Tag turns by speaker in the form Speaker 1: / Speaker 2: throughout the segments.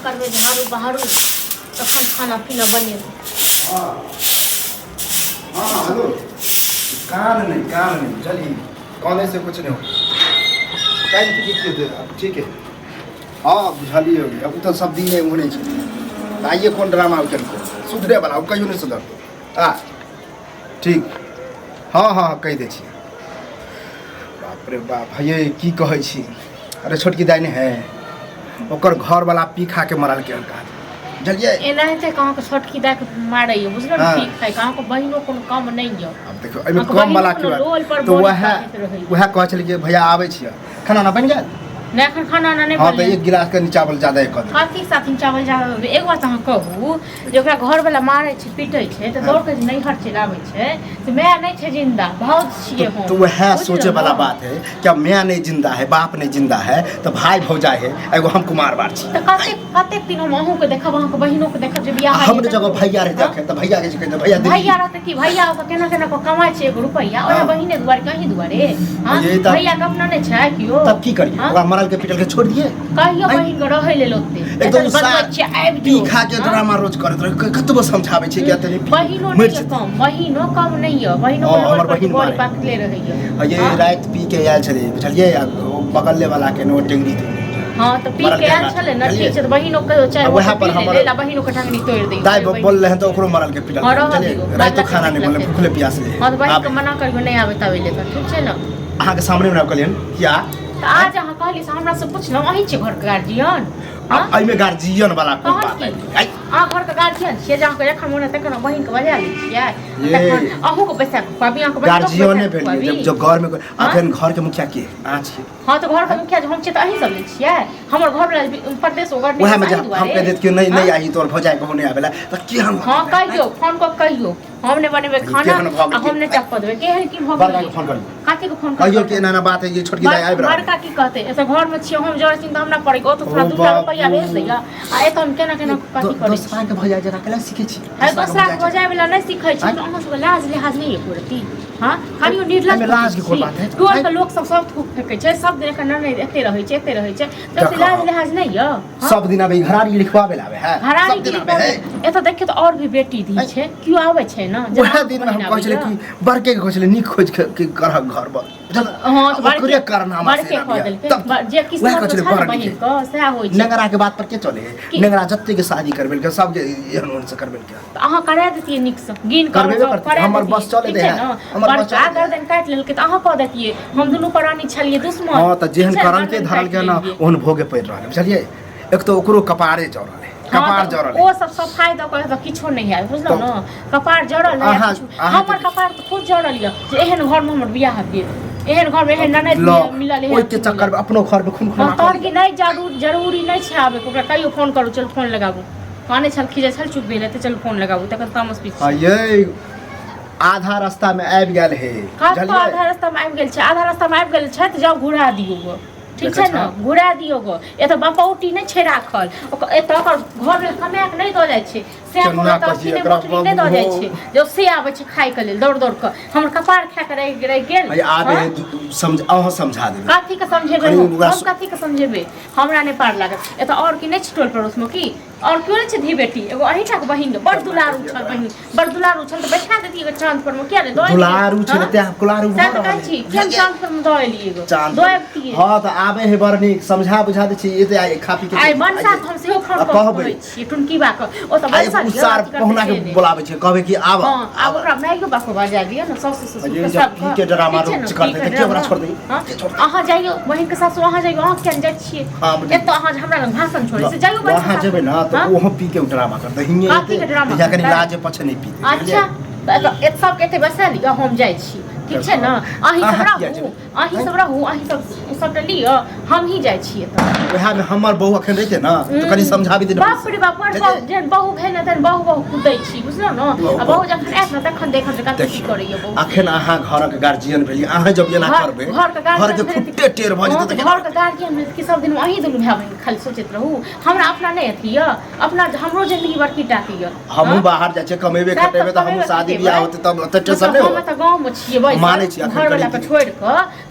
Speaker 1: करबे झाड़ू बहारू तखन खाना पीना बनेबे।
Speaker 2: हाँ हाँ हेलो, कान नहीं चलिए, कहने से कुछ नहीं हो। टाइम ठीक है। हाँ बुझलिए होगी, अब तो सब दिन में नहीं चाहिए। आइए कौन ड्रामा उठल को सुधरे वाला कहियो नहीं सुधर। हाँ ठीक, हाँ कह दे छी। बाप रे बाप ये की कहै छी। अरे छोटकी दाई ने है ओकर घर वाला पी खा के मरल के का जलिए
Speaker 1: एनाहिते कहाँ के छोटकी दाई के मारै यो बुझल न। पी खाय कहाँ के बहिनो कोनो काम नहीं यो।
Speaker 2: अब देखो एमे कम वाला की बात तो वह कह छल कि भैया आबै छियै खाना ना बन गेल
Speaker 1: नहीं एखन खाना नहीं
Speaker 2: हाँ तो एक गिलास के चावल ज्यादा कर दे।
Speaker 1: कथी साथी चावल ज्यादा एक बात अहाँ कहू जे ओकरा घर वाला मारै छै पीटै छै तऽ दौड़ के नैहर चलि आबै छै तऽ माय नहीं छै जिंदा भाउज छियै हम।
Speaker 2: तो वह सोचे वाला बात है क्या मैं नहीं जिंदा है बाप नहीं जिंदा है तो भाई भौजाई है एगो हम कुमार बार छी।
Speaker 1: तऽ कतेक दिन हम अहूँ के देखब अहाँ के बहिनो के देखब जे बियाह
Speaker 2: हम जगह भैया रह देखे तो भैया के कहते भैया
Speaker 1: रहते कि भैया केना केना को कमाय छै एगो रुपैया ओहे बहिने दुआरे कहीं दुआरे हां भैया के अपना नहीं छै कियो
Speaker 2: तब की करिए ओकरा मरल के पिटल के छोड़ दिए
Speaker 1: कहियो बहिन के रहै ले लोते
Speaker 2: एकदम बच्चे आबि पी खा के ड्रामा रोज करत रहे कतबो समझाबै छै कि तनी
Speaker 1: बहिनो नहीं है बहिनो
Speaker 2: हमर बहिन
Speaker 1: बड़ी पकले रहै है
Speaker 2: ये रात पी के आयल छले बुझलिए बगल वाला के नो टेंगरी
Speaker 1: हां तो पी के आयल छले न ठीक छै बहिनो के चाहे
Speaker 2: वहां पर हमर
Speaker 1: बहिनो के टंगनी तोड़ दे
Speaker 2: दाई बोल रहे हैं तो ओकरो मरल के पिटल चलिए रात तो खाना नहीं बोले भूखले प्यास ले
Speaker 1: हां तो बहिन के मना करबे नहीं आवे तवे ले ठीक छै न
Speaker 2: अहाँ के सामने में कहलियन क्या
Speaker 1: आज अहाँ कहली से हमरा से पूछलौ अहीं छै घर के गार्जियन
Speaker 2: आई में गार्जियन वाला कोन बात है
Speaker 1: आ घर के गार्जियन छियै जहाँ के एखन मोने तखन बहिन के बजा लै छियै तखन अहूँ के बैसा के कहबी अहाँ के
Speaker 2: गार्जियने भेलिए जब घर में अखन घर के मुखिया के आ छी।
Speaker 1: हां तो घर के मुखिया हम छियै त अहीं सब ले छियै हमर घर वाला प्रदेश ओगर
Speaker 2: नहीं वह में हम कह देत कि नहीं आई तोर भौजाई बहु नहीं आवेला त की हम
Speaker 1: हां कहियो फोन को कहियो हमने बनेबे खाना आ हमने टप देबे केहन की भऽ गेलै
Speaker 2: फोन करियो
Speaker 1: काठी के फोन
Speaker 2: कहियो कि एना बात है ये छोटकी दाई आबि रहा
Speaker 1: बड़का की कहते ऐसे घर में छियै हम जरे चिंता हमरा पड़े ओ तो थोड़ा 2 रुपया भेज दैया आ एत हम केना केना कथि करै
Speaker 2: दोसरा के भौजाई जरा केला सीखे छी
Speaker 1: है दोसरा के भौजाई वाला नहीं सीखै छी अहाँ सब लाज लिहाज नहीं है करती हां खालियो निर्लज
Speaker 2: लाज की कोन बात है
Speaker 1: टोल के लोग सब थूक फेंकै छै सब दिन के नहीं एते रहै छै तो लाज लिहाज नहीं है
Speaker 2: सब दिन अबे घरारी लिखवाबे लावे है
Speaker 1: घरारी लिखवाबे एत देखियो तो और भी बेटी दी छै क्यों आवे छै ना
Speaker 2: वह दिन हम कहै छले कि बड़के के कहै छले नी खोज के करह घर पर
Speaker 1: हां तो
Speaker 2: बड़के कारनामा से
Speaker 1: तब जे किस्मत छै बहिन को से होय छै
Speaker 2: नगरा के बात पर के चले नगरा जत्ते के शादी करबेल के सब के एहन उन से करबेल के
Speaker 1: त अहाँ करा देतिए निक से गिन कर
Speaker 2: हमर बस चले दे
Speaker 1: हमर बस गर्दन काट लेल के त अहाँ कह देतिए हम दुनू प्राणी छलिए दुश्मन
Speaker 2: हां त जेहन करन के धरल के ना ओहन भोगे पड़ रहल बुझलिए एक तो ओकरो कपारे जरल है कपार जरल
Speaker 1: ओ सब सफाई द के त किछो नहीं है बुझलो न कपार जरल है हमर कपार त खूब जरल है जे एहन घर में हमर बियाह भेल एहन घर में एहन ननद मिलल है
Speaker 2: ओइ के चक्कर में अपनो घर में खून खून
Speaker 1: तोर की नहीं जरूरी नहीं छै आबे ओकरा कहियो फोन करू चल फोन लगाबू काने छल खिजे छल चुप भेले त चल फोन लगाबू तखन तामस पीछ
Speaker 2: ये आधा रास्ता में आबि गेल है
Speaker 1: आधा रास्ता में आबि गेल छै आधा रास्ता में आबि गेल छै त जाओ घुरा दियो ठीक छै न घुरा दियो गो ए त बपौटी नहीं छै राखल एत ओकर घर में कमाए के नहीं द जाय छै से हमरा त किने मोटरी नहीं द जाय छै जो से आबै छै खाय के लेल दौड़ के हमर कपार खा के रह गेल
Speaker 2: आबे समझ अहो समझा देबे
Speaker 1: काथी के समझेबे हम काथी के समझेबे हमरा नहीं पार लागत ए त और की नहीं टोल पड़ोस में की और क्यों नहीं धी बेटी एगो अहिठा के बहिन बड़ दुलार उछल बहिन बड़ दुलार उछल त बैठा देती एगो ट्रांसफर में क्या रे
Speaker 2: दुलार उछल ते कुलार
Speaker 1: उछल कहै छी केन ट्रांसफर में दएली एगो दएबती
Speaker 2: हां त आबे है बड़ नीक समझा बुझा दे छी एते आइ खा पी के
Speaker 1: आइ मनसा हम सेहो फोन कहबै छी टुनकी बा के ओ त बनसा
Speaker 2: सार पहुना के बुलाबै छै कहबै कि आब
Speaker 1: हां आब ओकरा मैगो बाको बजा दियो न सासु ससुर सब
Speaker 2: के ड्रामा रोज कर दे के ओकरा छोड़ दे
Speaker 1: अहाँ जाइयो बहिन के सासु अहाँ जाइयो अहाँ केन जाय छियै एत अहाँ हमरा लग भाषण छोड़े से जाइयो
Speaker 2: वहां जेबे न त ओहो पी के ड्रामा कर दे हिंगे या कनी लाज पछ नहीं पी
Speaker 1: अच्छा त सब केते बसा लियो हम जाय छी ठीक छै न अहीं सब रहू अहीं सब लियो हम ही जाय छियै त
Speaker 2: वहा में हमर बहू अखन रहते न त कनी समझाबी दे
Speaker 1: बाप रे बाप जेन बहू भेल न तन बहू कुदै छी बुझलो न आ बहू जखन आत न तखन देखन से कथि करैय बहू
Speaker 2: अखन अहाँ घर के गार्जियन भेली अहाँ जब एना करबे घर के खुट्टे टेर भ जेते त
Speaker 1: घर के गार्जियन भेल कि सब दिन अहीं दुनु भाई बहिन खाली सोचैत रहू हमरा अपना नहीं अथि य अपना हमरो जिंदगी बड़की टाकी य
Speaker 2: हमहु बाहर जाय छै कमेबे खटेबे त हम शादी बियाह होते तब त टेंशन नहीं
Speaker 1: हम त गांव में छियै
Speaker 2: मानै छी अखन
Speaker 1: घर वाला
Speaker 2: करी
Speaker 1: पे छोड़ के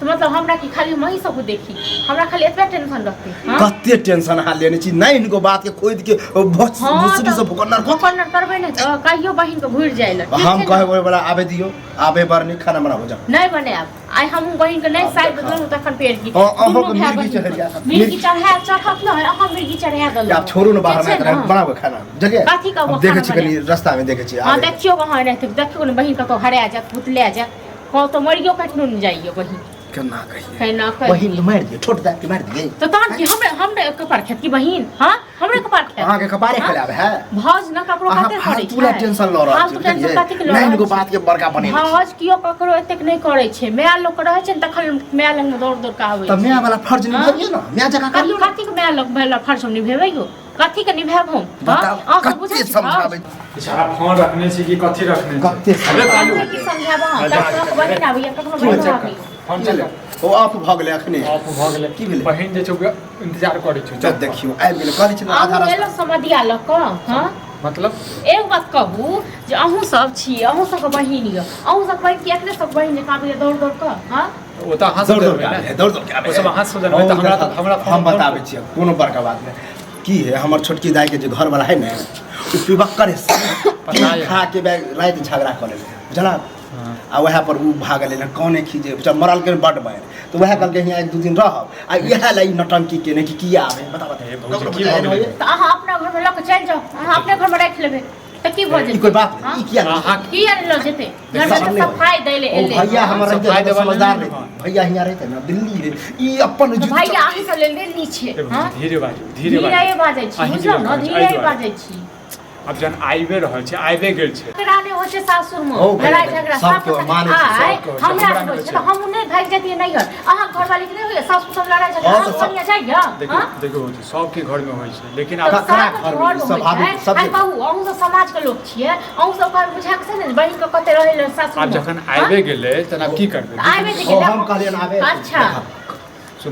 Speaker 1: तो मतलब हमरा की खाली मही सब देखी हमरा खाली एतबे टेंशन रहते हां
Speaker 2: कते टेंशन हाल लेने छी नहीं इनको बात के खोद के भोसड़ी से भुकन्नर
Speaker 1: करबे नहीं तो कहियो बहिन के घुर जाइला
Speaker 2: हम कहे वाला आबे दियो आबे बार नहीं खाना बनाबो जा
Speaker 1: नहीं बने अब आई हम बहिन के नहीं साइड बदलू तखन पेड़ की
Speaker 2: अहो के मिर्गी चढ़िया
Speaker 1: मिर्गी चढ़त न है अहाँ मिर्गी चढ़ा दल
Speaker 2: आप छोड़ू न बाहर में बनाबो खाना जगह
Speaker 1: काठी का
Speaker 2: देखे छी कनी रास्ता में देखे छी
Speaker 1: हां देखियो कहां रहते देखियो न बहिन का तो हरा जा पुतले जा को तो मरियो कटनो न जाइयो बहिन
Speaker 2: केना कहिए
Speaker 1: केना कहिए
Speaker 2: बहिन मार दिए छोट दा के मार दिए
Speaker 1: तो तहन की हमरे कपार खेत की बहिन हां हमरे कपार खेत
Speaker 2: अहाँ के कपारे खराब है
Speaker 1: भौज न ककरो खातिर करे छै
Speaker 2: पूरा टेंशन ल रहल
Speaker 1: छी टेंशन कथि के ल
Speaker 2: नहीं इनको बात के बड़का बने
Speaker 1: भौज कियो ककरो एतेक नहीं करे छै माय लोग रहे छै तखन माय लंग दौड़ दौड़ के आवे
Speaker 2: त माय वाला फर्ज निभाइए न माय जगह करियो
Speaker 1: कथि के माय लोग वाला फर्ज हम निभाइयो कथि के निभाब हम
Speaker 2: बताओ कथि समझाबे
Speaker 3: बेचारा फोन रखने छी कि कथि रखने
Speaker 2: कते
Speaker 1: की समझाब हम तक बहिन आबी कखनो बहिन आबी
Speaker 3: फोन चले
Speaker 2: ओ आप भ गेले अखने
Speaker 3: आप भ गेले
Speaker 2: की भेलै
Speaker 3: बहिन जे छै इंतजार करै छै
Speaker 2: जब देखियो आबि गेले कहै छै आधा
Speaker 1: अहूँ
Speaker 2: रास्ता
Speaker 1: एलो समधिया ल क हां
Speaker 3: मतलब
Speaker 1: एक बात कहू जे अहूँ सब छी अहूँ सबके बहिन य अहूँ सब बहिन के एकले सब बहिन जकाँ आबि दौड़ दौड़ के हां
Speaker 3: ओ त हाथ
Speaker 2: दौड़ दौड़ के आबे दौड़ दौड़ के आबे
Speaker 3: ओ सब हाथ से जनबै त हमरा
Speaker 2: हम बताबै छी कोनो बड़का बात नहीं की है हमर छोटकी दाई के जो घर वाला है ना उ पिबक्कर है खा के बैग रात झगड़ा कर ले बुझला आ वह पर उ भागल ले कौने खीजे जब मरल के बड मार तो वह कल के यहाँ एक दो दिन रहब आ यह लाई नटंकी के ने कि किया आवे बता
Speaker 1: तो अहाँ अपना घर में ल के चल जाओ अहाँ अपने घर में राख लेबे त की भ जेतै
Speaker 2: कोई बात नहीं किया
Speaker 1: किया ल जेतै घर में सफाई दै ले एले
Speaker 2: भैया हमारा समझदार भैया यहाँ रहते ना दिल्ली रे ई अपन
Speaker 1: भैया अहीं सब ले नीचे हां
Speaker 3: धीरे बाजू
Speaker 1: छी बुझलो न धीरे बाजै छी
Speaker 3: अब जन आइबे रहल छै आइबे गेल छै
Speaker 1: कराने हो छै सासुर में लड़ाई झगड़ा
Speaker 2: सब माने छै
Speaker 1: हमरा से होय छै त हम नहीं भाग जतिए नहीं घर अहाँ घर वाली के नहीं होय सासुर सब लड़ाई झगड़ा हम बनिया जाइया
Speaker 3: देखो सबके घर में होय छै लेकिन
Speaker 1: अब
Speaker 2: घर में स्वाभाविक सब
Speaker 1: कहू अहूँ सब समाज के लोग छियै अहूँ सब का बुझा के छै ने बहिन के कते रहै सासुर
Speaker 3: अब जखन आइबे गेलै त अब की करबै
Speaker 1: आइबे गेलै
Speaker 2: हम कहलियन आबे
Speaker 1: अच्छा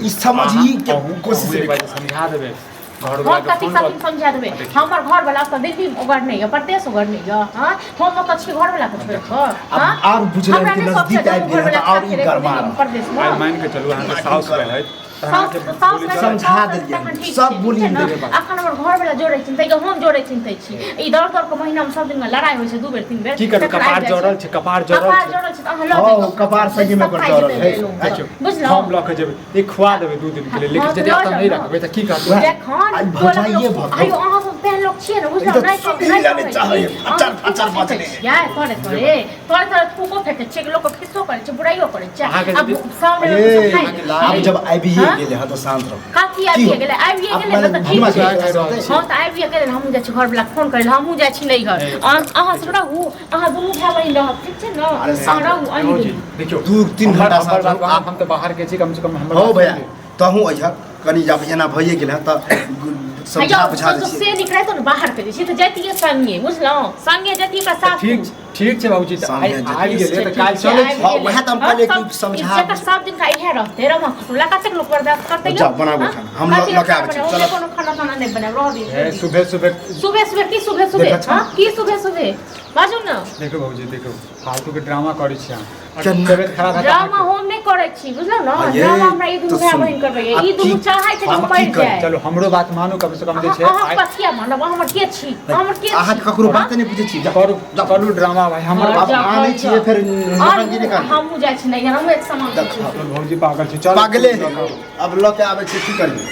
Speaker 2: ई समझी के कोशिश
Speaker 3: समझा देबै घर
Speaker 1: हम कथी कथी समझा देबै हमर घर वाला त दिल्ली ओगर नहीं है प्रदेश ओगर नहीं है हां हम त छी घर वाला के छोड़ के हां
Speaker 2: अब बुझले कि नजदीक आबि गेल त और ई गरमा
Speaker 1: प्रदेश में
Speaker 3: मान के चलू अहाँ के साउस रहै
Speaker 2: समझा देलिए सब बोलिए
Speaker 1: अखन हमर घर वाला जोड़ै छिन तै हम जोड़ै छिन तै छी ई दौड़ दौड़ के महीना में सब दिन में लड़ाई होय छै दू बेर तीन बेर
Speaker 3: की कर कपार जोड़ल छै
Speaker 1: कपार जोड़ल छै अहाँ लऽ
Speaker 2: ओ कपार सही में कर जोड़ल है
Speaker 1: बुझलौ
Speaker 3: हम लऽ के जेबै एक खुआ देबै 2 दिन के लिए लेकिन यदि आप नहीं रखबै त की करबै
Speaker 1: देखन
Speaker 2: भजाइए भग
Speaker 1: आयो अहाँ सब तेहन लोग छियै ने बुझलौ नहीं
Speaker 2: चाहिए फचर बचले
Speaker 1: यार तोरे फूको फेंके छै लोग के खिस्सो करे छै बुराइयो करे छै अब सामने
Speaker 2: अब जब आबी गेले ह तो शांत रहो
Speaker 1: काफी आबी गेलै आबी गेलै त ठीक छै हां त आबी गेलै हमहु जाइ छी घर वाला फोन करे हमहु जाइ छी नहीं घर अहाँ सब रहू अहाँ दुनू भाई बहिन रहब ठीक छै न अहाँ रहू अहीं
Speaker 3: देखियो
Speaker 2: 2-3 घंटा साथ
Speaker 3: हम त बाहर के छी कम से कम हम
Speaker 2: हो भैया तहू अइहा कनी जब एना भइए गेल त समझा बुझा दे
Speaker 1: से निकले तो बाहर के छी त जतिए संगे बुझलौ संगे जति का साथ
Speaker 3: ठीक छै बाबूजी त आइ गेलै त काल चलै छै
Speaker 2: हां वह त हम कहले कि समझा
Speaker 1: इज्जत सब दिन का इहे रहते रमा खसुला कते लोग बर्दाश्त करते
Speaker 2: जा बनाबो खाना हम लोग के आबै छी
Speaker 1: चलो कोनो खाना नहीं बना रह दे
Speaker 3: सुबह
Speaker 1: की सुबह हां की सुबह बाजू न
Speaker 3: देखो बाबूजी देखो फालतू के ड्रामा करै छी तबियत खराब है
Speaker 1: ड्रामा हम नहीं करे छी बुझलो न ड्रामा हमरा ई दुनु भाई बहिन करबै ई दुनु चाहै छै कि पड़ जाए
Speaker 3: चलो हमरो बात मानू कम से कम जे छै
Speaker 1: अहाँ पछिया मानब हमर के छी
Speaker 2: अहाँ ककरो बात नहीं बुझै छी
Speaker 3: करू ड्रामा भाई हमर
Speaker 2: अब आनै छी फिर नौटंकी निकाल
Speaker 1: हमहु जाइ छी नहीं हम एक समान
Speaker 3: बाबूजी पागल छै चल
Speaker 2: पागले अब ल के आबै छी की करबे